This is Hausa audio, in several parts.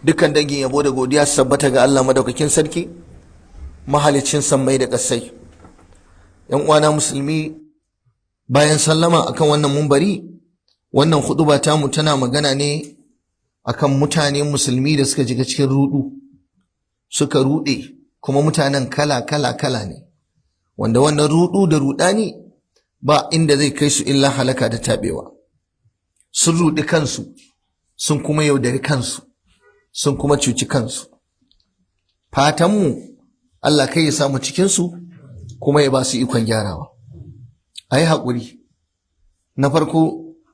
Dukkan dangin yabo da godiya su tabbata ga Allah madaukakin sarki, mahaliccin sammai da ƙasai. ‘Yan uwana musulmi, bayan sallama akan wannan mumbari, wannan huɗuba tamu tana magana ne akan mutane musulmi da suka shiga cikin ruɗu, suka ruɗe, kuma mutanen kala ne, wanda wannan ruɗu da ruɗani ba inda zai kai su illa halaka da taɓewa. Sun ruɗi kansu, sun kuma yaudari kansu, sun kuma cuci kansu. Fatanmu Allah kai ya samu cikinsu kuma ya ba su ikon gyarawa. A yi haƙuri. Na farko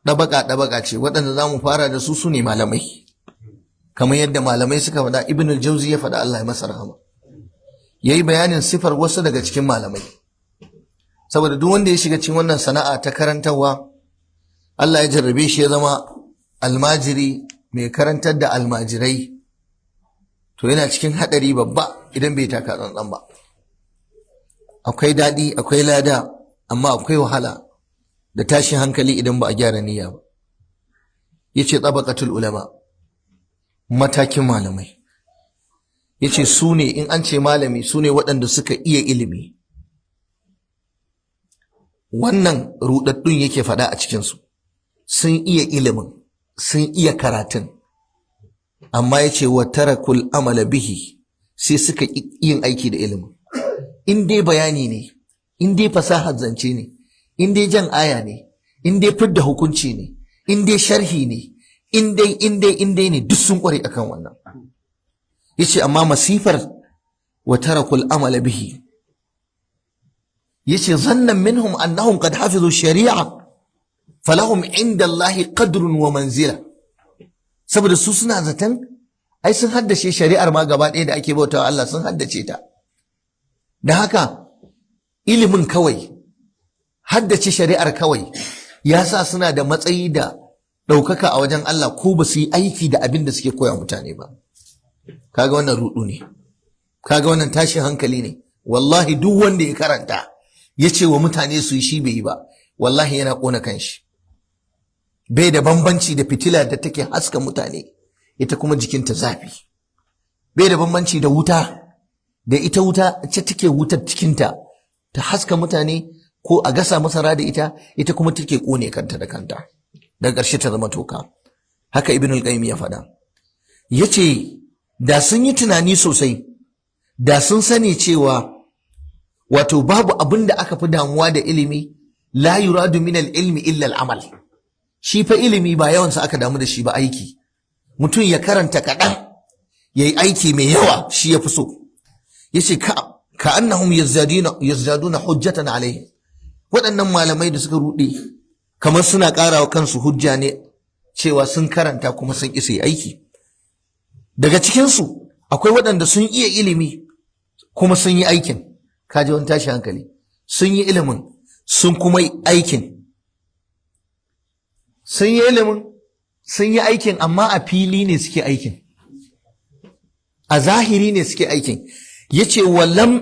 ɗabaka ce, waɗanda za mu fara da su ne malamai. Kamar yadda malamai suka faɗa, Ibn al-Jawzi ya faɗa, Allah ya masa rahama. Ya yi bayanin sifar wasu daga cikin malamai. Saboda duk wanda ya shiga cikin wannan sana'a ta karantarwa, Allah ya jarrabe shi ya zama almajiri mai karantar da almajirai, to yana cikin haɗari babba idan bai taka tsantsan ba. Akwai daɗi, akwai lada, amma akwai wahala da tashin hankali idan ba a gyara niyya ba. Yace tabaqatul ulama, matakin malamai. Yace su ne, in an ce malami, su ne waɗanda suka iya ilimi. Wannan ruɗaɗɗun yake faɗa a cikinsu. Sun iya ilimin, sun iya karatun, amma yace wa tarakul amala bihi, sai suka yin aiki da ilimin. In dai bayani ne, in dai fasahar zance ne, in dai jan aya ne, in dai fidda hukunci ne, in dai sharhi ne, in dai ne, duk sun kware akan wannan. Yace amma masifar wa tarakul amala bihi, yace zannan minhum annahum qad hafizu shari'a falahum inda Allahi qadrun wa manzila. Saboda su suna zaton ai sun haddace shari'ar ma gaba ɗaya da ake bautawa Allah, sun haddace ta. Da haka ilimin kawai, haddace shari'ar kawai ya sa suna da matsayi da ɗaukaka a wajen Allah, ko ba su yi aiki da abin da suke koya mutane ba. Kaga wannan ruɗu ne, kaga wannan tashin hankali ne. Wallahi duk wanda ya karanta ya ce wa mutane su yi, shi bai yi ba, wallahi yana ƙona kanshi. Bai da bambanci da fitila da take haska mutane, ita kuma jikinta zafi. Bai da bambanci da wuta, da ita wuta ce take wutar cikinta ta haska mutane, ko a gasa masara da ita kuma take ƙone kanta da kanta, daga ƙarshe ta zama toka. Haka Ibn al-Qayyim ya faɗa. Yace da sun yi tunani sosai, da sun sani cewa wato babu abin da aka fi damuwa da ilimi, la yuradu min al-ilmi illa al-amal. Shi fa ilimi ba yawansa aka damu da shi ba, aiki. Mutum ya karanta kaɗan, ya yi aiki mai yawa, shi ya fi so. Yace ka annahum yazdaduna hujjatan alaihim. Waɗannan malamai da suka ruɗe, kamar suna ƙarawa kansu hujja ne cewa sun karanta kuma sun isa yi aiki. Daga cikinsu akwai waɗanda sun iya ilimi kuma sun yi aikin. Kaji wani tashi hankali. Sun yi ilimin, sun kuma yi aikin. Sun yi ilimin, sun yi aikin, amma a fili ne suke aikin. A zahiri ne suke aikin. Yace walam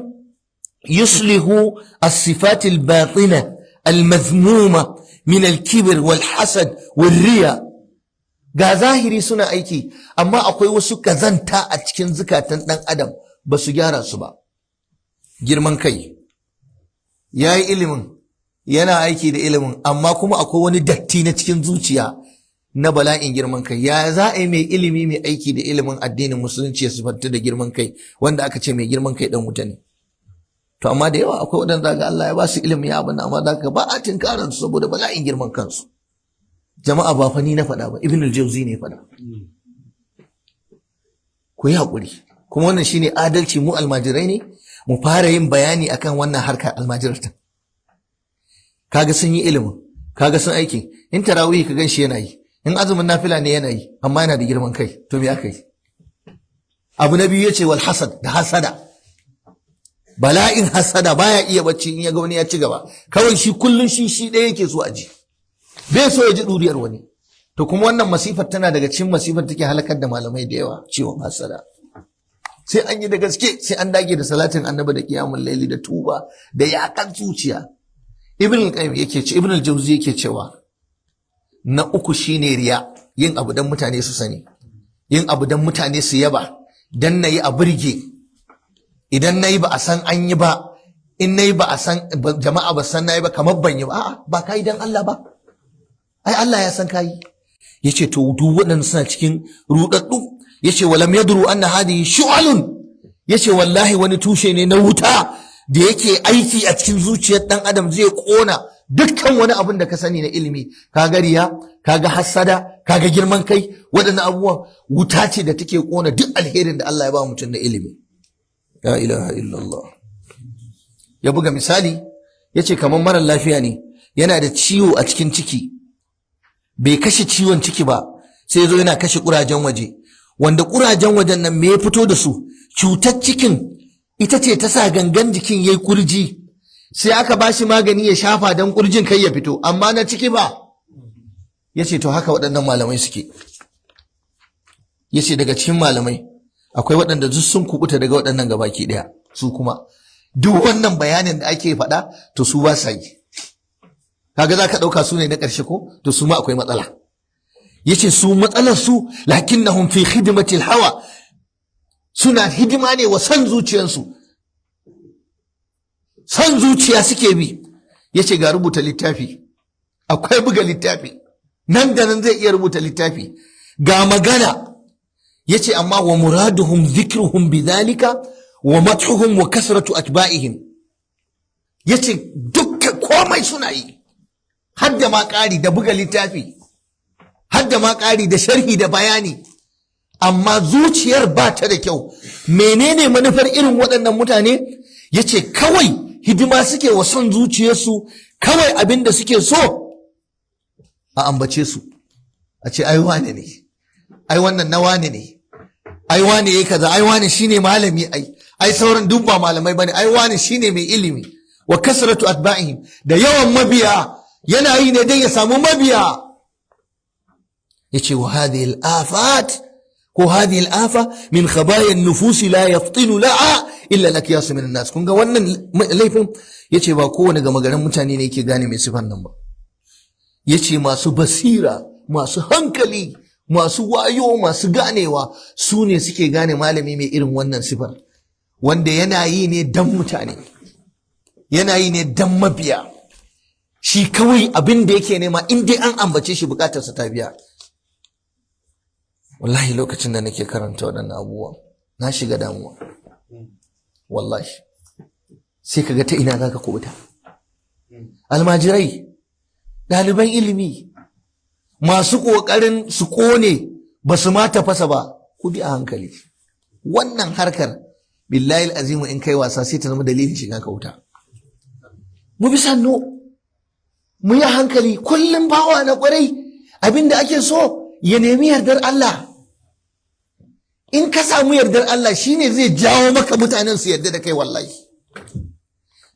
yuslihu as-sifatil batina al-mazmuma min al-kibr wal hasad wal riya. Ga zahiri suna aiki, amma akwai wasu kazanta a cikin zukatan dan adam, ba su gyara su ba. Girman kai. Yayi ilimin, yana aiki da ilimin, amma kuma akwai wani datti na cikin zuciya na bala'in girman kai. Ya za a yi mai ilimi mai aiki da ilimin addinin musulunci ya sifantu da girman kai, wanda aka ce mai girman kai dan wuta ne? To amma da yawa akwai waɗanda ga Allah ya ba su ilimi ya abin, amma da ba a tinkaran su saboda bala'in girman kansu. Jama'a ba fa ni na faɗa ba, Ibn al-Jawzi ne faɗa. Ku yi haƙuri. Kuma wannan shine adalci, mu almajirai ne mu fara yin bayani akan wannan harkar almajirta. Kaga sun yi ilimin, kaga sun aiki. In tarawih ka ganshi yana yi, in azumin nafila ne yana yi, amma yana da girman kai. To me aka yi? Abu na biyu yace wal hasad, da hasada. Bala'in hasada, baya iya bacci in ya ga wani ya ci gaba. Kawai shi kullun shi ɗaya yake so a ji. Bai so ya ji duriyar wani. To kuma wannan masifar tana daga cikin masifar take halakar da malamai da yawa, ciwon hasada. Sai an yi da gaske, sai an dage da salatin annabi da qiyamul laili da tuba da yakan zuciya. Ibn al-Jawzi yake cewa na uku shine riya, yin abu dan mutane su sani. yin abu don mutane su yaba, don na yi a burge, idan na yi ba a san an yi ba, in na yi ba a san jama'a ba san na yi ba kamar ban yi ba, a'a ba ka yi don Allah ba, ai Allah ya san ka yi. Ya ce to duk waɗanda suna cikin ruɗaɗɗu, ya ce walam yadru anna hadihi shu'alun, ya ce wallahi wani tushe ne na wuta da yake aiki a cikin zuciyar ɗan adam, zai ƙona dukkan wani abin da ka sani na ilimi. Kaga riya, kaga hassada, kaga girman kai, waɗannan abubuwan wuta ce da take ƙona duk alherin da Allah ya ba mutum na ilimi. La ilaha illallah. Ya buga misali, ya ce kamar marar lafiya ne, yana da ciwo a cikin ciki, bai kashe ciwon ciki ba, sai zo yana kashe ƙurajen waje, wanda ƙurajen wajen nan me ya fito da su? Cutar cikin ita ce ta sa gangan jikin yayi kurji, sai aka bashi magani ya shafa dan kurjin kai ya fito, amma na ciki ba. Yace to haka waɗannan malamai suke. Yace daga cikin malamai akwai waɗanda duk sun kubuta daga waɗannan gabaki ɗaya, su kuma duk wannan bayanin da ake faɗa to su ba sa yi. Kaga za ka ɗauka su ne na ƙarshe ko? To su ma akwai matsala. Yace su matsalar su lakinnahum fi khidmatil hawa, suna hidima ne wa san zuciyarsu, san zuciya suke bi. Yace ga rubuta littafi, akwai buga littafi, nan da nan zai iya rubuta littafi, ga magana. Yace amma wa muraduhum dhikruhum bidhalika wa madhuhum wa kasratu atba'ihim. Yace dukkan komai suna yi, hadda ma ƙari da buga littafi, hadda ma ƙari da sharhi da bayani, amma zuciyar ba ta da kyau. Menene manufar irin waɗannan mutane? Yace kawai hidima suke wa son zuciyarsu, kawai abin da suke so a ambace su, a ce ai wane ne, ai wannan na wane ne, ai wane yayi kaza, ai wane shine malami, ai sauran duk ba malamai bane, ai wane shine mai ilimi. Wa kasratu atba'ihim, da yawan mabiya, yana yi ne dan ya samu mabiya. Yace wa hadhihi al-afat ko hadhihi al-afa min khabaya an-nufus la yaftinu laha illa al-akyas min an-nas. Kun ga wannan laifin? Yace ba kowane gama garin mutane ne yake gane mai sifan nan ba. Yace masu basira, masu hankali, masu wayo, masu ganewa, su ne suke gane malami mai irin wannan sifar, wanda yana yi ne dan mutane, yana yi ne dan mabiya. Shi kawai abin da yake nema in dai an ambace shi bukatarsa ta biya. Wallahi lokacin da nake karanta waɗannan abubuwan na shiga damuwa, wallahi. Sai kaga ta ina zaka kubuta. Almajirai, ɗaliban ilimi, masu ƙoƙarin su ƙone ba su ma tafasa ba, ku bi a hankali. Wannan harkar billahi azimu in kai wasa sai ta zama dalilin shiga ka wuta. Mu bi sannu, mu yi hankali. Kullum bawa na ƙwarai abinda ake so ya nemi yardar Allah. In ka samu yardar Allah shine zai jawo maka mutanen su yarda da kai wallahi.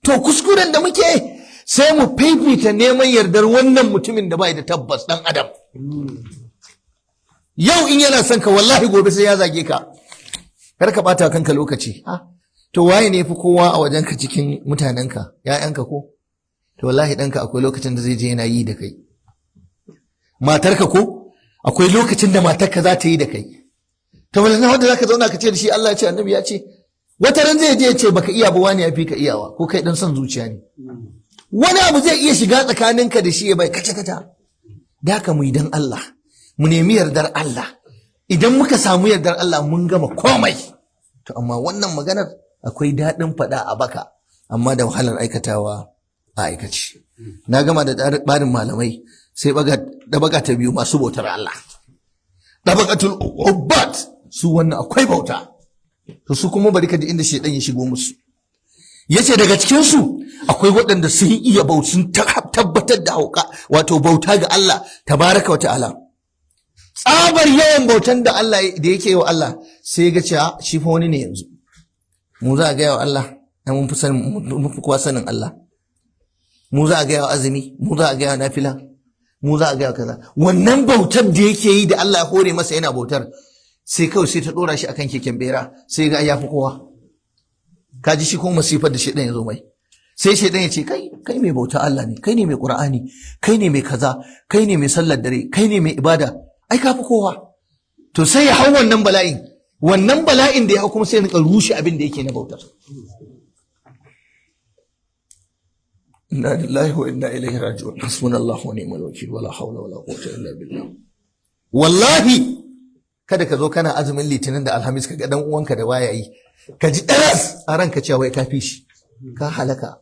To kuskuren da muke sai mu fifita neman yardar wannan mutumin da bai da tabbas, dan adam. Yau in yana son ka wallahi gobe sai ya zage ka. Kar ka bata kanka lokaci. To waye ne fi kowa a wajenka cikin mutanenka? ‘Ya'yanka ko? To wallahi ɗanka akwai lokacin da zai je yana yi da kai. Matarka ko? Akwai lokacin da matarka za ta yi da kai. To wallahi wanda zaka zauna ka ce da shi Allah ya ce, annabi ya ce, wata ran zai je ya ce baka iya ba, wani ya fi ka iyawa, ko kai dan son zuciya ne. Wani abu zai iya shiga tsakaninka da shi ya bai kaca-kaca. Da haka mu yi dan Allah, mu nemi yardar Allah. Idan muka samu yardar Allah mun gama komai. To amma wannan maganar akwai daɗin faɗa a baka, amma da wahalar aikatawa a aikace. Na gama da barin malamai, sai ɗabaga ta biyu masu bautar Allah. Ɗabaqatul ubbat, su wannan akwai bauta. To su kuma bari ka ji inda shedan ya shigo musu. Yace daga cikin su akwai waɗanda sun iya sun tabbatar da hauka, wato bauta ga Allah tabaraka wa ta'ala. Tsabar yawan bautan da Allah da yake yi wa Allah, sai ga cewa shi fa wani ne yanzu. Mu za a ga wa Allah, mun fi kowa sanin Allah. Mu za a ga wa azumi, mu za a ga wa nafila, mu za a ga wa kaza. Wannan bautar da yake yi da Allah ya hore masa yana bautar, sai kawai sai ta dora shi akan keken bera, sai ga ya fi kowa. Kaji shi kuma masifar da shedan ya zo mai. Sai shedan ya ce kai mai bauta Allah ne, kai ne mai Qur'ani, kai ne mai kaza, kai ne mai sallar dare, kai ne mai ibada, ai ka fi kowa. to sai ya hau wannan bala'in da ya hau kuma sai ya rushe abin da yake na bautar. Inna lillahi wa inna ilaihi raji'un. Hasbunallahu wa ni'mal wakil, wala hawla wala quwwata illa billah. Wallahi kada ka zo kana azumin litinin da alhamis ka ga dan uwanka da baya yi, ka ji daras a ranka cewa wai ka fi shi, ka halaka.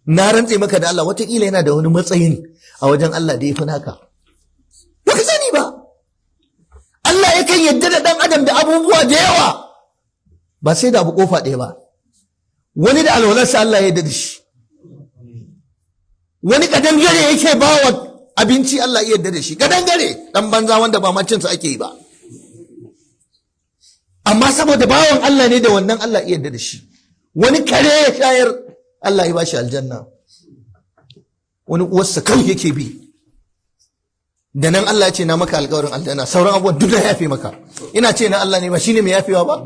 Na rantse maka da Allah, wataƙila yana da wani matsayin a wajen Allah da ya fi naka, ba ka sani ba. Allah yakan yadda da ɗan adam da abubuwa da yawa, ba sai da abu kofa ɗaya ba. Wani da alwalarsa Allah ya yadda da shi, wani kadangare yake bawa abinci Allah ya yadda da shi, kadangare ɗan banza wanda ba macinsa ake yi ba, amma saboda bawan Allah ne da wannan Allah ya yadda da shi. Wani kare ya shayar Allah ya bashi aljanna, wani uwarsa kawai yake bi, da nan Allah ya ce na maka alƙawarin aljanna, sauran abubuwan duk ya yafe maka. Ina ce na Allah ne ba shine mai yafewa ba,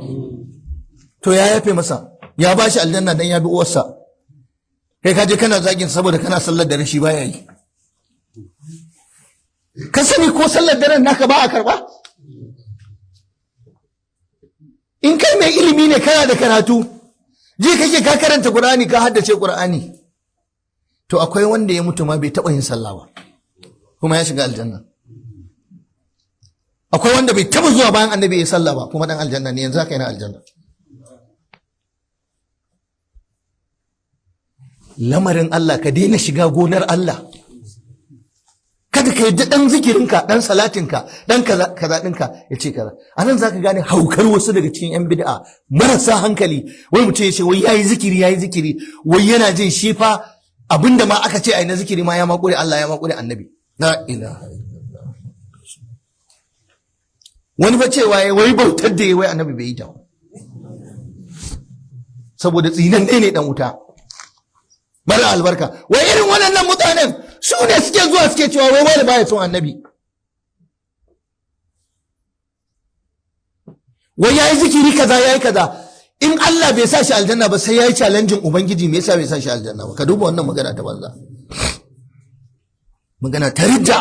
to ya yafe masa, ya bashi aljanna dan ya bi uwarsa. Kai ka je kana zagin saboda kana sallar dare shi baya yi. Ka sani ko sallar daren naka ba a karba? In kai mai ilimi ne kana da karatu, ji kake ka karanta Qur'ani ka haddace Qur'ani, to akwai wanda ya mutu ma bai taɓa yin sallah ba kuma ya shiga aljanna. Akwai wanda bai taɓa zuwa bayan annabi ya sallah ba kuma dan aljanna ne, yanzu haka yana aljanna. Lamarin Allah, ka daina shiga gonar Allah. Kada ka yadda dan zikirinka, dan salatinka, dan kaza ɗinka ya ce kaza. A nan za ka gane haukar wasu daga cikin 'yan bid'a marasa hankali. Wai mutum ya ce wai yayi zikiri, wai yana jin shi fa abinda ma aka ce ai na zikiri ma ya makure Allah, ya makure annabi. La ilaha illallah. Wani fa cewa wai bautar da wai annabi bai yi ta, saboda tsinan ne dan wuta mara albarka. Wai irin waɗannan mutanen su ne suke zuwa suke cewa wai wani baya son annabi, wai yayi zikiri kaza yayi kaza. In Allah bai sa shi aljanna ba sai yayi challenging ubangiji, me yasa bai sa shi aljanna ba? Ka duba wannan magana ta banza, magana ta ridda.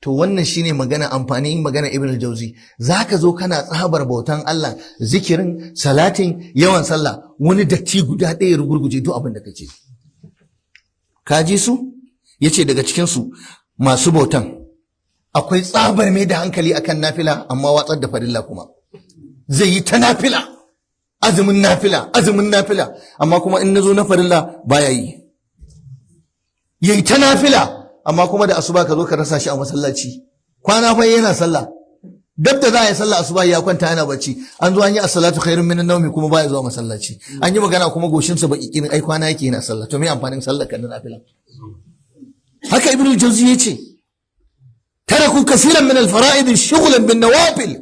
To wannan shine magana, amfanin magana Ibn al-Jawzi. Zaka zo kana tsabar bautan Allah, zikirin, salatin, yawan sallah, wani datti guda ɗaya rugurguje duk abin da kake. Ka ji su? Yace daga cikin su masu bautan akwai tsabar mai da hankali akan nafila amma watsar da farilla. Kuma zai yi ta nafila, azumin nafila, amma kuma in nazo na farilla baya yi. Yayi ta nafila amma kuma da asuba ka zo ka rasa shi a masallaci, kwana fa yana sallah, dab da za a yi sallah asuba ya kwanta yana bacci, an zo an yi as-salatu khairun minan nawmi kuma baya zuwa masallaci. An yi magana kuma goshin sa baki kin ai kwana yake yana sallah. To me amfanin sallar kan nafila? Haka Ibn al-Jawzi yace taraku kaseeran min al-fara'id shughlan bin nawafil.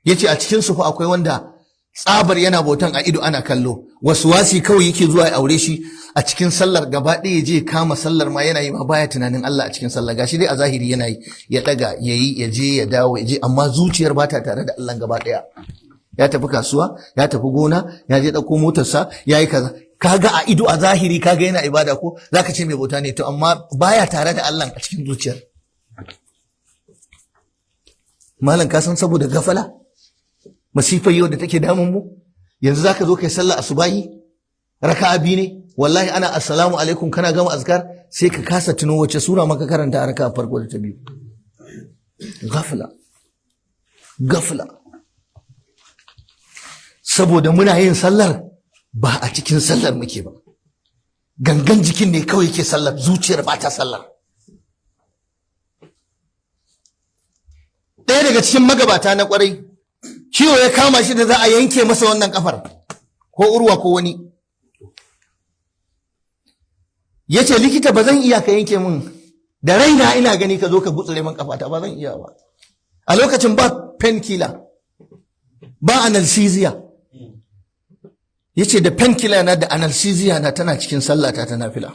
Yace a cikin su fa akwai wanda tsabar yana bautan a ido ana kallo, waswasi kawai yake zuwa ya aure shi a cikin sallar, gaba ɗaya je kama sallar ma yana yi ma baya tunanin Allah a cikin sallar. Gashi dai a zahiri yana yi, ya daga yayi, ya je ya dawo, ya je, amma zuciyar ba ta tare da Allah gaba ɗaya. Ya tafi kasuwa, ya tafi gona, ya je ɗauko motarsa, ya yi kaza. Kaga a ido a zahiri kaga yana ibada ko zaka ce mai bauta ne, to amma baya tare da Allah a cikin zuciyar. Malam ka san saboda gafala masifar yau da take damun mu, yanzu zaka zo kai sallah asubahi raka'a biyu ne, wallahi ana assalamu alaikum kana gama azkar sai ka kasa tuno wace sura maka karanta a raka'a farko da ta biyu. Gafla. Saboda muna yin sallar ba a cikin sallar muke ba, gangan jikin ne kawai yake sallar, zuciyar ba ta sallar. Ɗaya daga cikin magabata na ƙwarai, ciwo ya kama shi da za a yanke masa wannan kafar, ko urwa ko wani, ya ce likita ba zan iya ka yanke min, da raina ina gani ka zo ka gutsure min kafata, ba zan iya ba. A lokacin ba painkiller, ba anesthesia. Ya ce da painkiller na da anesthesia na tana cikin sallata ta nafila.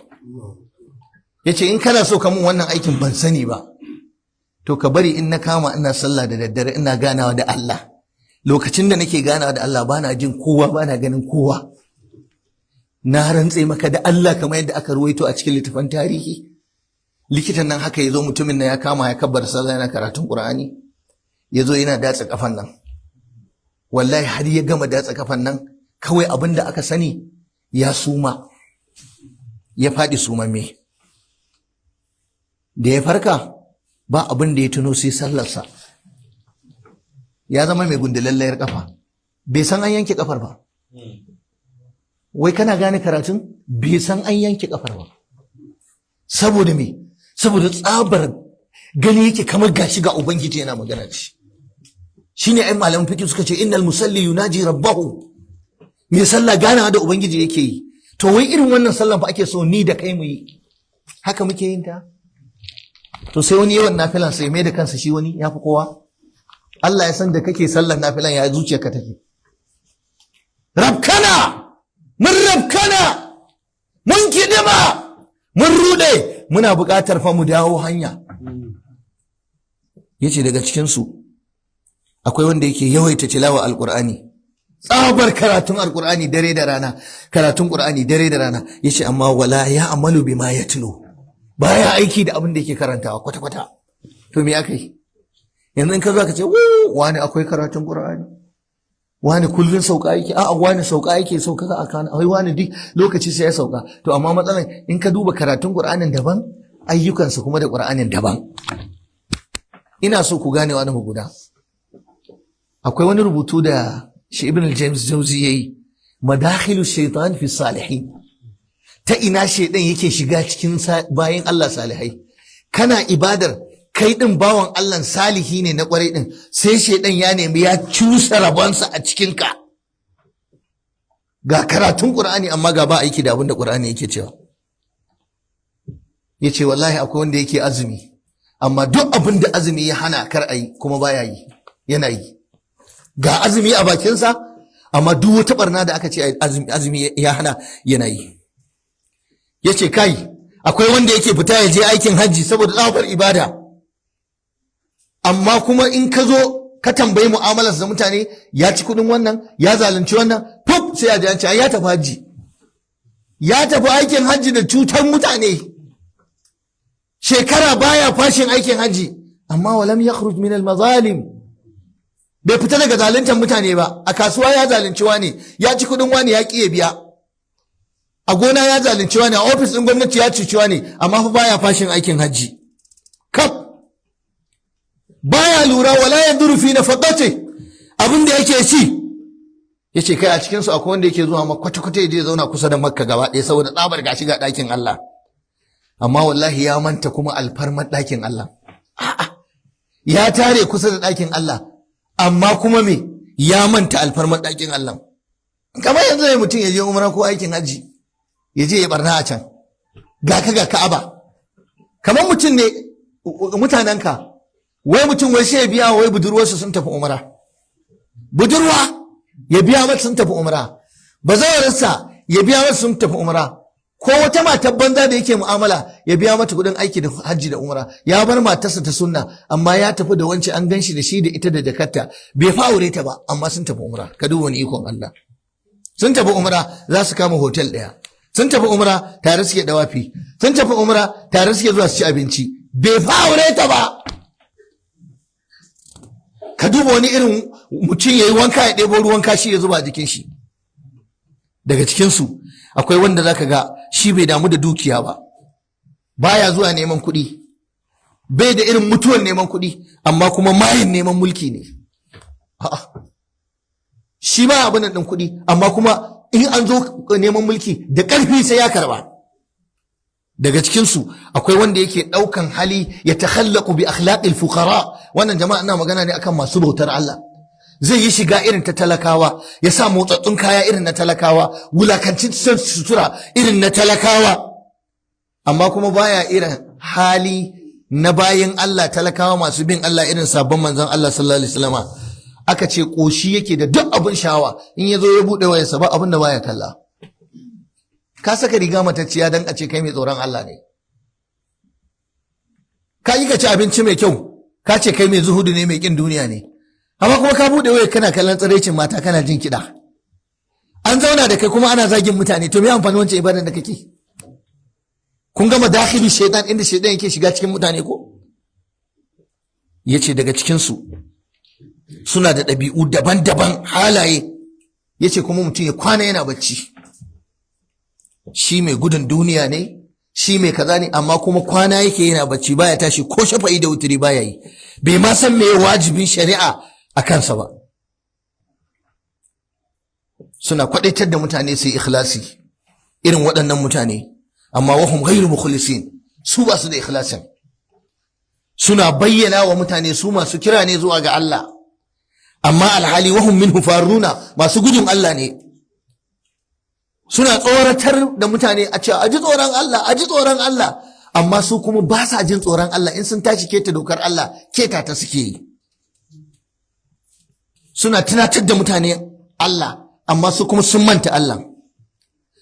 Ya ce in kana so ka mun wannan aikin ban sani ba, to ka bari in na kama ina sallah da daddare ina ganawa da Allah. Lokacin da nake ganawa da Allah bana jin kowa, bana ganin kowa. Na rantse maka da Allah kamar yadda aka ruwaito a cikin littafin tarihi. Likitan nan haka yazo, mutumin nan ya kama ya kabbar sallah yana karatun Qur'ani. ya zo yana datsa kafan nan, wallahi har ya gama datsa kafan nan kawai abin da aka sani ya suma, ya faɗi sumamme. Da ya farka ba abin da ya tuno sai sallarsa. Ya zama mai gundulallayar kafa, bai san an yanke kafar ba. Wai kana gane karatun? Bai san an yanke kafar ba. Saboda me? Saboda tsabar gani yake kamar gashi ga ubangiji yana magana da shi. Shine ai malaman fiqh suka ce innal musalli yunaji rabbahu. Me sallah ganawa da ubangiji yake yi. To wai irin wannan sallan fa ake so ni da kai mu yi. Haka muke yin ta? To sai wani yawan nafilan sai mai da kansa shi wani yafi kowa. Allah ya san da kake sallar nafilan ya zuciyarka take. Rabkana! Mun rabkana! Mun kidima! Mun rude! Muna buƙatar fa mu dawo hanya. Yace daga cikin su akwai wanda yake yawaita tilawa alqur'ani. Tsabar karatun alqur'ani dare da rana, karatun qur'ani dare da rana. Yace amma wala ya'malu bima yatlu. Baya aiki da abin da yake karantawa kwata-kwata. To me akai? Yanzu in ka zo ka ce wani akwai karatun qur'ani, wani kullun sauka yake, a'a wani sauka yake, sauka ka akana, ai wani duk lokaci sai ya sauka. To amma matsalan in ka duba karatun qur'anin daban, ayyukansa kuma da qur'anin daban. Ina so ku gane wani guda. Akwai wani rubutu da shi Ibn al-James Jauzi yayi, madakhilu shaitan fi salihin. Ta ina shaidan yake shiga cikin bayin Allah salihai. Kana ibadar kai din bawan Allah salihi ne na kwarai din, sai shaidan ya nemi ya cusa rabonsa a cikin ka. Ga karatun Qur'ani amma ga ba aiki da abin da Qur'ani yake cewa. Yace wallahi akwai wanda yake azumi, amma duk abin da azumi ya hana kar ayi kuma baya yi, yana yi. Ga azumi a bakinsa amma duk wata barna da aka ce azumi ya hana yana yi. Yace kai akwai wanda yake fita ya je aikin hajji saboda tsabar ibada, amma kuma in ka zo ka tambayi mu'amalar da mutane, ya ci kudin wannan, ya zalunci wannan, pop sai ya ji an ce ya tafi hajji, ya tafi aikin hajji da cutar mutane, shekara baya fashin aikin hajji, amma walam yakhruj min al-mazalim. Bai fita daga zaluntar mutane ba, a kasuwa ya zalunci wani, ya ci kudin wani ya ƙi ya biya, a gona ya zalunci wani, a ofis ɗin gwamnati ya cuci wani, amma fa baya fashin aikin hajji. Kaf baya lura wala yaduru fi nafaqati, abin da yake ci. Yace kai a cikin su akwai wanda yake zuwa kwata-kwata ya je zauna kusa da Makka gaba ɗaya saboda tsabar gashi ga ɗakin Allah. Amma wallahi ya manta kuma alfarmar ɗakin Allah. A'a, ya tare kusa da ɗakin Allah, amma kuma me ya manta alfarmar ɗakin Allah. Kamar yanzu ne mutum ya je umra ko aikin haji, ya je ya barna a can, ga ka ga Ka'aba. Kamar mutum ne mutanenka, wai mutum wai sai ya biya wai budurwarsa sun tafi umra. Budurwa ya biya mata sun tafi umra, bazawarsa ya biya mata sun tafi umra, ko wata matar banza da yake mu'amala ya biya mata kudin aiki da hajji da umra, ya bar matarsa ta sunna amma ya tafi da wance, an ganshi da shi da ita da jakarta, bai fa aure ta ba amma sun tafi umra. Ka duba wani ikon Allah. Sun tafi umra za su kama hotel ɗaya, sun tafi umra tare suke dawafi, sun tafi umra tare suke zuwa su ci abinci, bai fa aure ta ba. Ka duba wani irin mutum yayi wanka ya ɗebo ruwan kashi ya zuba a jikin shi. Daga cikin su akwai wanda zaka ga shi bai damu da dukiya ba, baya zuwa neman kuɗi, bai da irin mutuwar neman kuɗi, amma kuma mayin neman mulki ne. Shi ba abin ɗin kuɗi, amma kuma in an zo neman mulki da ƙarfi sai ya karba. Daga cikinsu akwai wanda yake ɗaukan hali ya takhallaku bi akhlaqil fuqara. Wannan jama'a ina magana ne akan masu bautar Allah. Zai yi shiga irin ta talakawa, ya sa motsattun kaya irin na talakawa, wulakancin sutura irin na talakawa, amma kuma baya irin hali na bayin Allah talakawa masu bin Allah irin sabon manzon Allah sallallahu alaihi wasallam. Aka ce koshi yake da duk abin shawa, in yazo ya bude wayarsa ba abin da baya kalla. Ka saka riga matacciya dan a ce kai mai tsoron Allah ne. Ka yi ka ci abinci mai kyau, ka ce kai mai zuhudu ne, mai kin duniya ne. Amma kuma ka bude waya kana kallon tsiraicin mata, kana jin kiɗa. An zauna da kai kuma ana zagin mutane, to me amfani wancan ibadan da kake? Kun gama dakhili shaitan, inda shaitan yake shiga cikin mutane ko? Yace daga cikin su suna da ɗabi'u daban-daban, halaye. Yace kuma mutum ya kwana yana bacci, shi mai gudun duniya ne, shi mai kaza ne, amma kuma kwana yake yana bacci, baya tashi ko shafa'i da wuturi baya yi, bai ma san me wajibin shari'a a kansa ba. Suna kwadaitar da mutane su yi ikhlasi, irin waɗannan mutane, amma wahum ghairu mukhlisin, su ba su da ikhlasin. Suna bayyana wa mutane su masu kira ne zuwa ga Allah, amma alhali wahum minhu faruna, masu gudun Allah ne. Suna tsoratar da mutane a cewa aji tsoron Allah, aji tsoron Allah, amma su kuma ba sa jin tsoron Allah, in sun tashi keta dokar Allah keta ta suke yi. Suna tunatar da mutane Allah, amma su kuma sun manta Allah.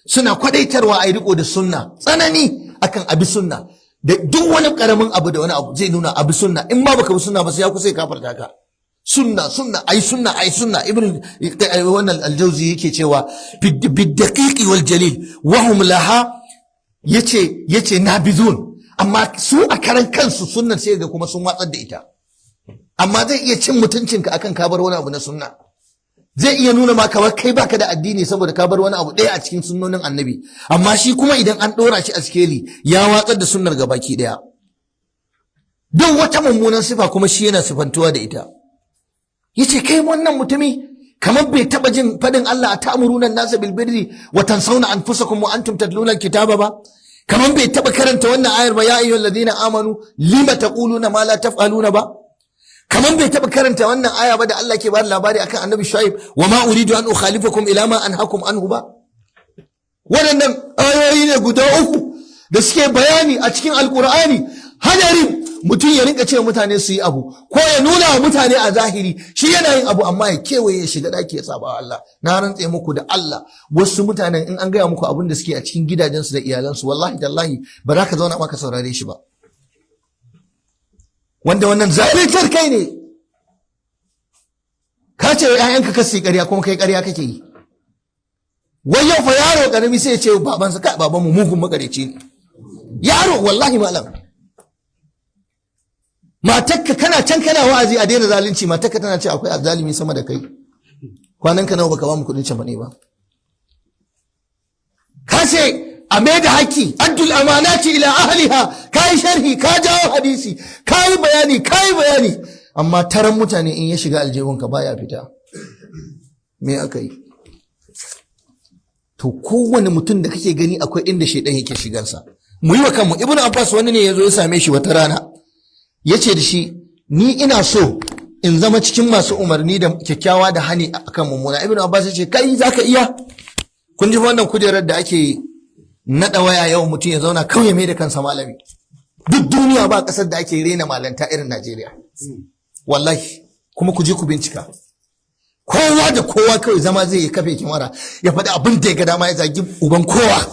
Suna kwadaitarwa a yi riko da sunna, tsanani akan abi sunna, da duk wani karamin abu da wani abu zai nuna abi sunna, in ma baka bi sunna ba sai ya kusa ya kafarta ka. Sunna ai sunna. Ibn wannan al-Jawzi yake cewa bid-daqiqi wal jalil wa hum laha, yace nabizun, amma su a karan kansu sunnan sai ga kuma sun watsar da ita. Amma zai iya cin mutuncinka akan kabar wani abu na sunna, zai iya nuna ma kamar kai baka da addini saboda ka bar wani abu ɗaya a cikin sunnonin annabi, amma shi kuma idan an ɗora shi a sikeli ya watsar da sunnar gabaki ɗaya. Duk wata mummunan sifa kuma shi yana sifantuwa da ita. Yace kai wannan mutumi kamar bai taba jin fadin Allah a ta'muruna an-nasa bil birri wa tansawna anfusakum wa antum tatluna al-kitaba ba, kamar bai taba karanta wannan ayar ba, ya ayyuhalladhina amanu lima taquluna ma la taf'aluna ba, kamar bai taba karanta wannan aya ba da Allah ke bada labari akan annabi Shu'aib, wa ma uridu an ukhalifakum ila ma anhaakum anhu ba. Waɗannan ayoyi ne guda uku da suke bayani a cikin alqur'ani hadarin mutum ya rinka cewa mutane su yi abu, ko ya nuna wa mutane a zahiri shi yana yin abu amma ya kewaye ya shiga daki ya saba Allah. Na rantse muku da Allah, wasu mutanen in an gaya muku abin da suke a cikin gidajensu da iyalansu, wallahi tallahi ba za ka zauna maka saurare shi ba, wanda wannan zaluntar kai ne. Ka ce wa ƴaƴanka ka su yi ƙarya kuma kai ƙarya kake yi. Wai yau fa yaro ƙarami sai ya ce babansa, ka babanmu mugun magareci ne. Yaro wallahi malam. Matakka kana can kana wa'azi a daina zalunci, matakka tana ce akwai azzalimi sama da kai. Kwanan ka nawa baka ba mu kudin cefane ba. Ka ce a mai da haƙƙi, addul amanati ila ahliha, kai sharhi, ka jawo hadisi, kai bayani, amma taron mutane in ya shiga aljihunka baya fita. Me aka yi? To kowane mutum da kake gani akwai inda shedan yake shigarsa. Mu yi wa kanmu. Ibn Abbas wani ne ya zo ya same shi wata rana, ya ce da shi, ni ina so in zama cikin masu umarni da kyakkyawa da hani akan mummuna. Ibn Abbas ya ce, kai za ka iya? Kun ji wannan kujerar da ake naɗa waya yau mutum ya zauna kawai mai da kansa malami. Duk duniya ba ƙasar da ake rena malanta irin Najeriya. Wallahi, kuma ku je ku bincika. Kowa da kowa kawai zama zai yi kafe kimara ya faɗi abin da ya ga dama, ya zagi uban kowa.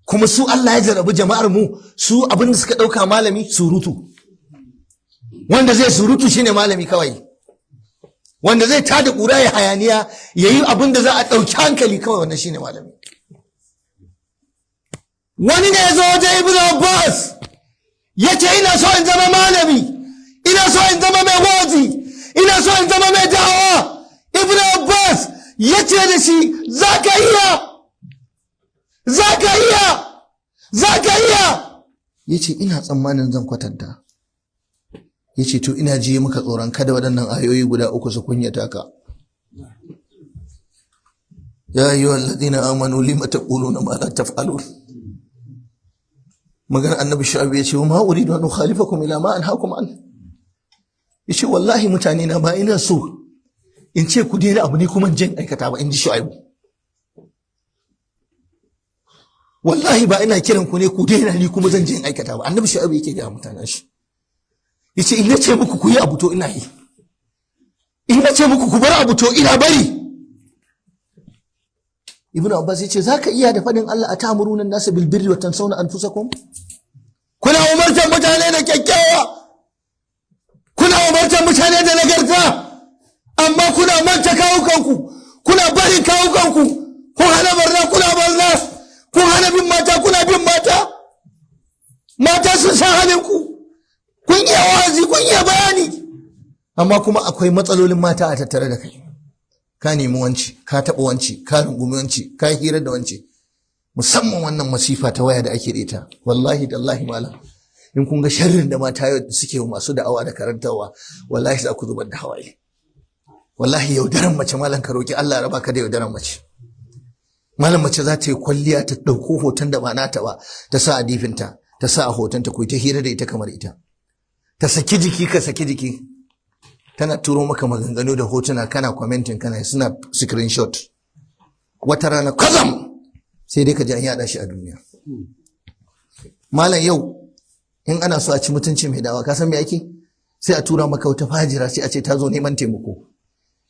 Kuma su Allah ya jarabi jama'ar mu, su abin da suka ɗauka malami surutu. Wanda zai surutu shine malami kawai, wanda zai tada ƙura ya hayaniya ya yi abin da za a ɗauki hankali kawai, wannan shine malami. Wani ne ya zo wajen Ibn Abbas ya ce, ina so in zama malami, ina so in zama mai wazi, ina so in zama mai da'awa. Ibn Abbas ya ce da shi, za ka iya. Ya ce, ina tsammanin zan kwatanta. Ya ce, to ina ji maka tsoron kada waɗannan ayoyi guda uku su kunyata ka. Ya ayyuhal ladina amanu lima taquluna ma la taf'alun. Magana annabi Shu'aib ya ce, ma uridu an ukhalifakum ila ma anhaakum an. Ya ce, wallahi mutane na ba ina so in ce ku daina abu ne kuma jin aikata ba, in ji Shu'aib. Wallahi ba ina kiran ku ne ku daina ni kuma zan jin aikata ba. Annabi Shu'aib yake ga mutanen shi. Yace, in nace muku ku yi abu to ina yi, in nace muku ku bar abu to ina bari. Ibn Abbas yace, zaka iya da fadin Allah, atamuruna an-nasa bil birri wa tansawna anfusakum? Kuna umartar mutane da kyakkyawa, kuna umartar mutane da nagarta, amma kuna manta kawukanku, kuna barin kawukanku, kun hana barna kuna barna, kun hana bin mata kuna bin mata, mata sun sa halinku. Kun iya wazi, kun iya bayani, amma kuma akwai matsalolin mata a tattare da kai. Ka nemi wanci, ka taɓa wanci, ka rungumi wanci, ka hira da wanci, musamman wannan masifa ta waya da ake da ita. Wallahi tallahi malam, in kun ga sharrin da mata yau suke wa masu da'awa da karantarwa, wallahi za ku zubar da hawaye. Wallahi yaudaran mace malam, ka roki Allah raba ka da yaudaran mace. Malam mace za ta yi kwalliya, ta ɗauko hoton da ba nata ba, ta sa a difinta, ta sa a hotonta, ku ta hira da ita kamar ita. Ta saki jiki, ka saki jiki. Tana turo maka maganganu da hotuna, kana commenting, kana suna screenshot. Wata rana kazam sai dai ka ji an yada shi a duniya. Malam yau in ana so a ci mutunci mai dawa, ka san me ake? Sai a tura maka wata fajira, sai a ce ta zo neman taimako.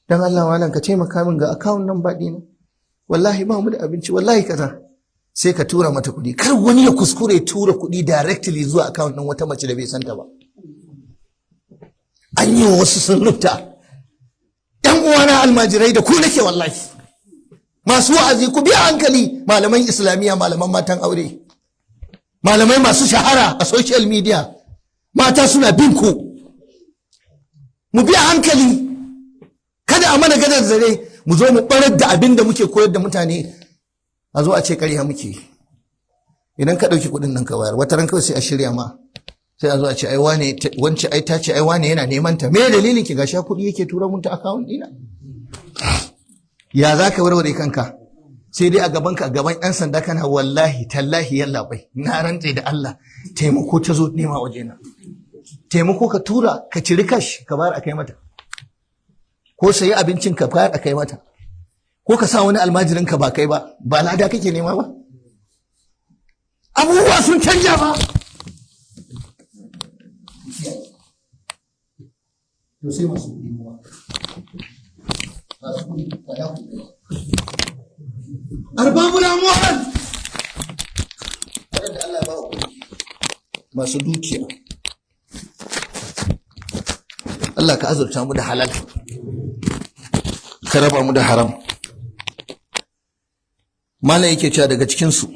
Dan Allah malam ka taimaka min ga account number ɗina. Wallahi ba mu da abinci, wallahi kaza. Sai ka tura mata kuɗi. Kar wani ya kuskure tura kuɗi directly zuwa account ɗin wata mace da bai santa ba. An yi wa wasu sun rubuta. ‘Yan uwana almajirai da ku nake wallahi. Masu wa'azi ku biya hankali, malaman Islamiyya, malaman matan aure. Malamai masu shahara a social media. Mata suna bin ku. Mu biya hankali. Kada a mana gadar zare, mu zo mu barar da abin da muke koyar da mutane. A zo a ce ƙarya muke. Idan ka ɗauki kuɗin nan ka bayar, wata ran kawai sai a shirya ma. Sai a zo a ce ai wane wance ai ta ce ai wane yana neman ta. Me dalilin ki gasha kuɗi yake tura mun ta account ɗina? Ya za ka warware kanka? Sai dai a gaban ka, a gaban ɗan sanda kana wallahi tallahi yalla bai. Na rantse da Allah, taimako ta zo nema wajena. Taimako ka tura, ka ciri kash ka bayar a kai mata. Ko sayi abincin ka bayar a kai mata. Ko ka sa wani almajirin ka ba kai ba, ba lada kake nema ba. Abubuwa sun canja ba. To sai masu kuɗi kuma. Arbabul amwal. Wanda Allah ba ku masu dukiya. Allah ka azurta mu da halal. Ka raba mu da haram. Malam yake cewa daga cikin su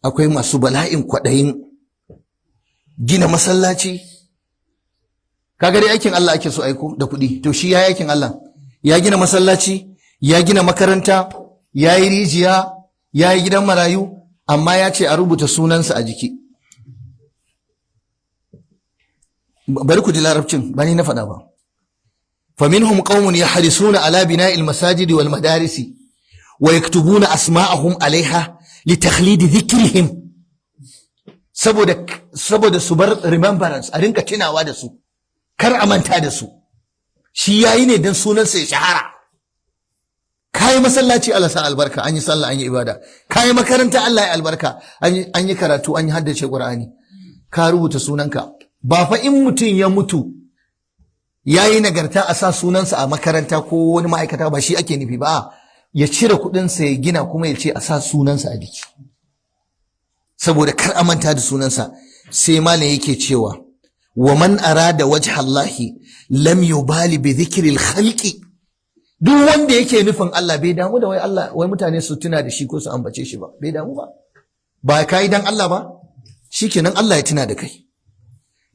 akwai masu bala'in kwaɗayin gina masallaci. Kaga dai aikin Allah ake so aiko da kuɗi, to shi ya aikin Allah, ya gina masallaci, ya gina makaranta, ya yi rijiya, ya yi gidan marayu, amma ya ce a rubuta sunansa a jiki. Bari ku ji larabcin, ba ni na faɗa ba. فمنهم قوم يحرصون على بناء المساجد والمدارس ويكتبون أسماءهم عليها لتخليد ذكرهم. saboda su bar remembrance, a rinka tunawa da su, kar a manta da su. Shi yayi ne dan sunansa ya shahara. Kai masallaci Allah sa albarka, an yi sallah, an yi ibada. Kai makaranta Allah ya albarka, an yi karatu, an yi haddace Qur'ani. Ka rubuta sunanka. Ba fa in mutum ya mutu yayi nagarta a sa sunansa a makaranta ko wani ma'aikata, ba shi ake nufi ba. Ya cire kuɗinsa ya gina kuma ya ce a sa sunansa a jiki. Saboda kar a manta da sunansa. Sai malam yake cewa wa man arada wajha Allahi lam yubali bi dhikril khalqi. Duk wanda yake nufin Allah bai damu da wai mutane su tuna da shi ko su ambace shi ba, bai damu ba. Ba kai dan Allah ba, shikenan Allah ya tuna da kai.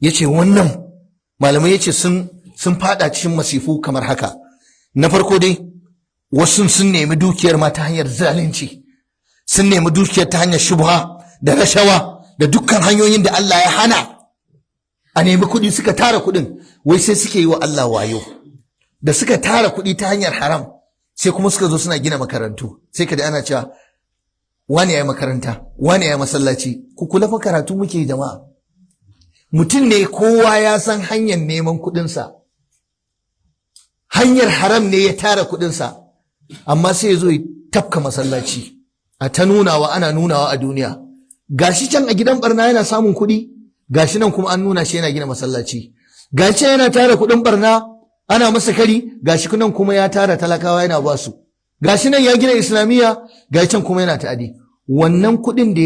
Yace wannan malamai yace sun fada cikin masifu kamar haka. Na farko dai wasu sun nemi dukiyar ma ta hanyar zalunci, sun nemi dukiyar ta hanyar shubha da rashawa da dukkan hanyoyin da Allah ya hana a nemi kuɗi. Suka tara kuɗin, wai sai suke yi wa Allah wayo. Da suka tara kuɗi ta hanyar haram, sai kuma suka zo suna gina makarantu. Sai ka da ana cewa wani yayi makaranta, wani yayi masallaci. Ku kula fa karatu muke jama'a. Mutum ne kowa ya san hanyar neman kuɗinsa, hanyar haram ne ya tara kuɗinsa, amma sai ya zo ya tafka masallaci a ta nunawa, ana nunawa a duniya. Gashi can a gidan barna yana samun kuɗi, gashi nan kuma an nuna shi yana gina masallaci. Gashi yana tara kuɗin barna, ana masa kari, gashi nan kuma ya tara talakawa yana ba su. Gashi nan ya gina islamiyya, gashi can kuma yana ta'adi. Wannan kuɗin da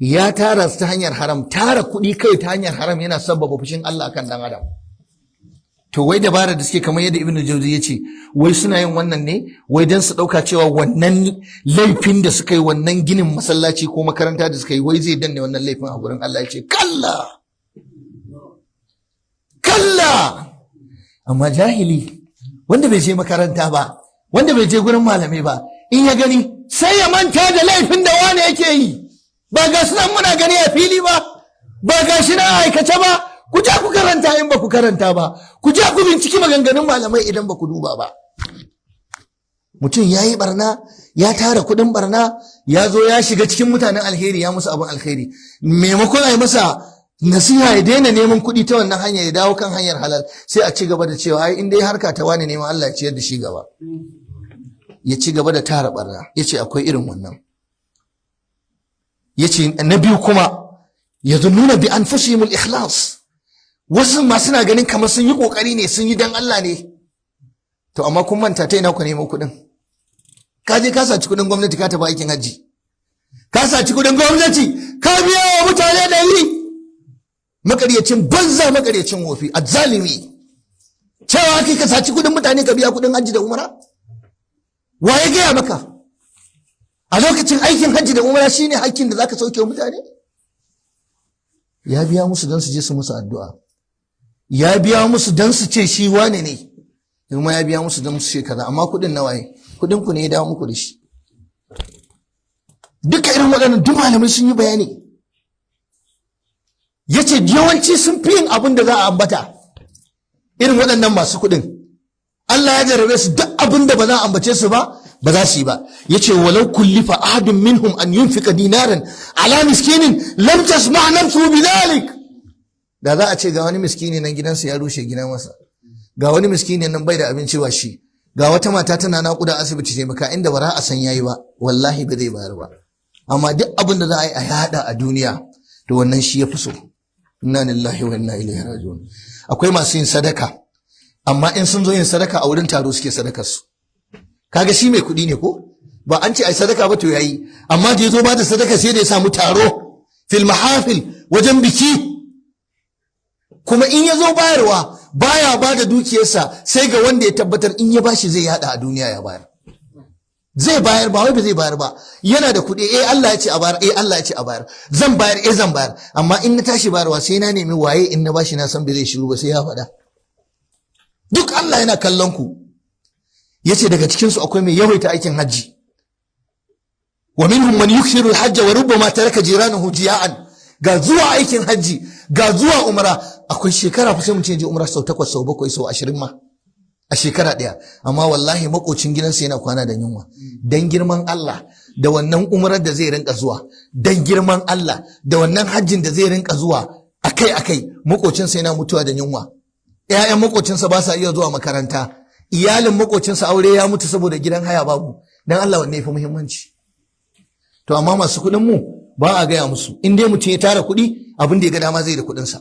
ya tara su ta hanyar haram. Tara kuɗi kai ta hanyar haram yana sabbaba fushin Allah akan dan adam. To wai dabara da suke, kamar yadda Ibn Jawzi ya ce, wai suna yin wannan ne wai dan su dauka cewa wannan laifin da suka yi, wannan ginin masallaci ko makaranta da suka yi, wai zai danne wannan laifin a gurin Allah. Ya ce kalla amma jahili wanda bai je makaranta ba, wanda bai je gurin malamai ba, in ya gani sai ya manta da laifin da wani yake yi. Ba ga su nan muna gani a fili ba ga shi na aikace ba. Ku je ku karanta in ba ku karanta ba, ku je ku binciki maganganun malamai idan ba ku duba ba. Mutum ya yi barna, ya tara kuɗin barna, ya zo ya shiga cikin mutanen alheri, ya musu abin alheri. Maimakon a yi masa nasiha ya daina neman kuɗi ta wannan hanya, ya dawo kan hanyar halal, sai a ci gaba da cewa ai in dai harka ta wani neman Allah ya ciyar da shi gaba. Ya ci gaba da tara barna. Ya ce akwai irin wannan. Ya ce na biyu kuma, yazunnuna bi anfusihim al-ikhlas. Wasu ma suna ganin kamar sun yi kokari ne, sun yi dan Allah ne. To amma kun manta ta ina ku neman kuɗin. Ka je ka saci kuɗin gwamnati ka tafi aikin hajji. Ka saci kuɗin gwamnati ka biya wa mutane ɗari. Makaryacin banza, makaryacin wofi, azzalimi. Cewa kai ka saci kuɗin mutane ka biya kuɗin hajji da umara? Wa ya gaya maka? A lokacin aikin hajji da umara shine hakkin da zaka sauke wa mutane? Ya biya musu don su je su musu addu'a. Ya biya musu don su ce shi wane ne. Kuma ya biya musu don su ce kaza, amma kuɗin nawa ne? Kuɗin ku ne ya dawo muku da shi. Duka irin waɗannan duk malamai sun yi bayani. Yace yawanci sun fi yin abin da za a ambata. Irin waɗannan masu kuɗin. Allah ya jarabe su duk abin da ba za a ambace su ba za su yi ba. Yace walau kullifa ahadun minhum an yunfika dinaran ala miskinin lam tasma' nafsuhu bidhalik. Da za a ce ga wani miskini nan gidansa ya rushe gidan masa. Ga wani miskini nan bai da abinci wa shi. Ga wata mata tana naƙuda asibiti ce maka inda ba za a san yayi ba, wallahi ba zai bayar ba. Amma duk abin da za a yi a yada a duniya, to wannan shi ya fi so. Inna lillahi wa inna ilaihi raji'un. Akwai masu yin sadaka, amma in sun zo yin sadaka a wurin taro suke sadakar su. Kaga shi mai kuɗi ne ko? Ba an ce ai sadaka ba to yayi, amma da yazo ba da sadaka sai da ya samu taro fil mahafil, wajen biki. Kuma in yazo bayarwa baya ba da dukiyarsa sai ga wanda ya tabbatar in ya bashi zai yada a duniya ya bayar. Zai bayar, ba wai ba zai bayar ba. Yana da kuɗi, Allah ya ce a bayar, Allah ya ce a bayar. Zan bayar, zan bayar. Amma in na tashi bayarwa sai na nemi waye in na bashi na san bai zai shiru ba sai ya faɗa. Duk Allah yana kallon ku. Yace daga cikin su akwai mai yawaita aikin hajji. Wa minhum man yukthiru al-hajj wa rubbama taraka jiranuhu jiya'an. Ga zuwa aikin hajji, ga zuwa umra, akwai shekara fa sai mutum je umra sau 8, sau 7, sau 20 ma a shekara ɗaya. Amma wallahi makocin gidansa yana kwana da yunwa. Dan girman Allah da wannan umrar da zai rinka zuwa, dan girman Allah da wannan hajjin da zai rinka zuwa akai-akai, makocinsa yana mutuwa da yunwa. ‘Ya'yan makocinsa ba sa iya zuwa makaranta, iyalin makocinsa aure ya mutu saboda gidan haya babu. Dan Allah wanne ya fi muhimmanci? To amma masu kuɗin mu ba a gaya musu, in dai mutum ya tara kuɗi, abin da ya ga dama zai da kuɗinsa.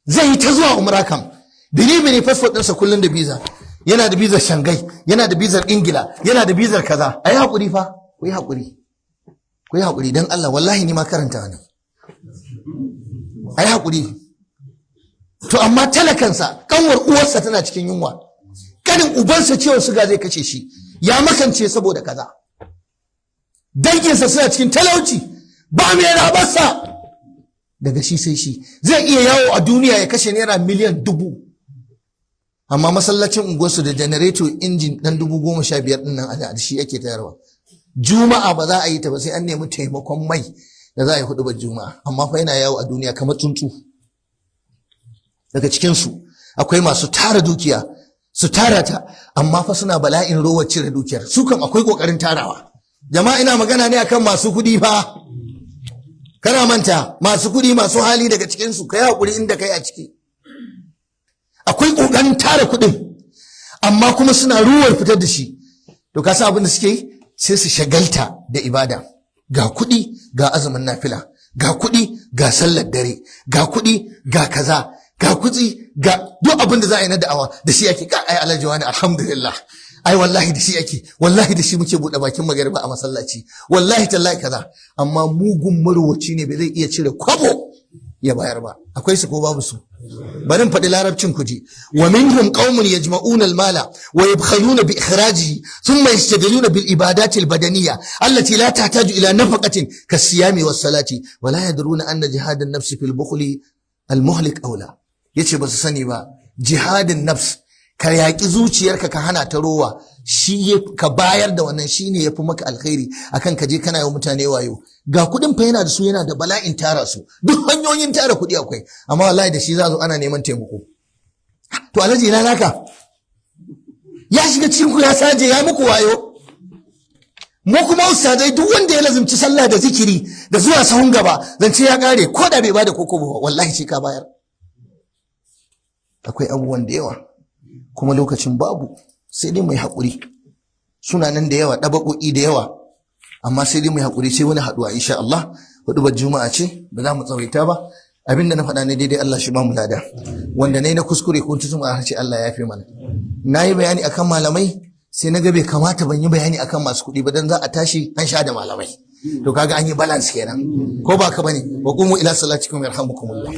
Zai yi ta zuwa umra kam, bini passport ɗinsa kullum da visa, yana da bizar Shanghai, yana da bizar Ingila, yana da bizar kaza. A yi haƙuri fa, ku yi haƙuri. Ku yi haƙuri don Allah, wallahi ni ma karanta ne. A yi haƙuri. To amma talakansa, kanwar uwarsa tana cikin yunwa. Kanin ubansa ciwon suga zai kashe shi, ya makance saboda kaza. Danginsa suna cikin talauci, ba mai rabarsa. Daga shi sai shi. Zai iya yawo a duniya ya kashe naira miliyan 1000. Amma masallacin unguwarsu da janareto injin dan 15,000 din nan a shi yake tayarwa. Juma'a ba za a yi ta ba sai an nemi taimakon mai da za a yi hudubar juma'a. Amma fa yana yawo a duniya kamar tsuntsu. Daga cikinsu akwai masu tara dukiya, su tara ta, amma fa suna bala'in rowar cire dukiyar. Su kam akwai kokarin tarawa. Jama'a ina magana ne akan masu kuɗi fa. Kana manta masu kuɗi, masu hali daga cikinsu, kai hakuri inda kai a ciki. Akwai kokarin tara kuɗin, amma kuma suna ruwar fitar da shi. To ka san abin da suke yi? Sai su shagalta da ibada. Ga kuɗi, ga azumin nafila, ga kuɗi, ga sallar dare, ga kuɗi, ga kaza, ga kuɗi, ga duk abin da za a yi na da'awa da shi ake. Ka ai Alhaji wani alhamdulillah. Ai wallahi da shi ake, wallahi da shi muke buɗe bakin magariba a masallaci, wallahi tallahi kaza. Amma mugun marwaci ne bai zai iya cire kwabo ya bayar ba. Akwai su ko babu su? Bari in faɗi larabcin ku ji. Wa minhum qaumun yajma'una al-mala wa yabkhaluna bi ikhrajihi thumma yastajiluna bil ibadati al-badaniyya allati la tahtaju ila nafaqatin kas-siyami was-salati wa la yadruna anna jihad an-nafs fil bukhli al-muhlik awla. Yace ba su sani ba, jihadin nafs, ka yaƙi zuciyarka ka hana ta rowa, ka bayar da wannan shine yafi maka alkhairi akan ka je kana yi mutane wayo. Ga kuɗin fa yana da su, yana da bala'in tara su, duk hanyoyin tara kuɗi akwai, amma wallahi da shi za zo ana neman taimako. To alhaji ina naka? Ya shiga cikin ku ya saje ya muku wayo. Mu kuma ustazai duk wanda ya lazumci sallah da zikiri da zuwa sahun gaba zance ya kare, ko da bai bada koko ba wallahi shi ka bayar. Akwai abubuwan da yawa kuma lokacin babu, sai dai mai haƙuri. Suna nan da yawa, ɗabaƙoƙi da yawa, amma sai dai mai haƙuri, sai wani haɗuwa insha Allah. Huɗubar juma'a ce, ba za mu tsawaita ba. Abinda na faɗa ne daidai Allah shi ba mu lada, wanda nayi na kuskure ko tuzuma har ce Allah ya fi mana. Nayi bayani akan malamai, sai na ga bai kamata ban yi bayani akan masu kuɗi ba, dan za a tashi an sha da malamai. To kaga an yi balance kenan, ko ba ka bane? Wa qumu ila salatikum yarhamukumullah.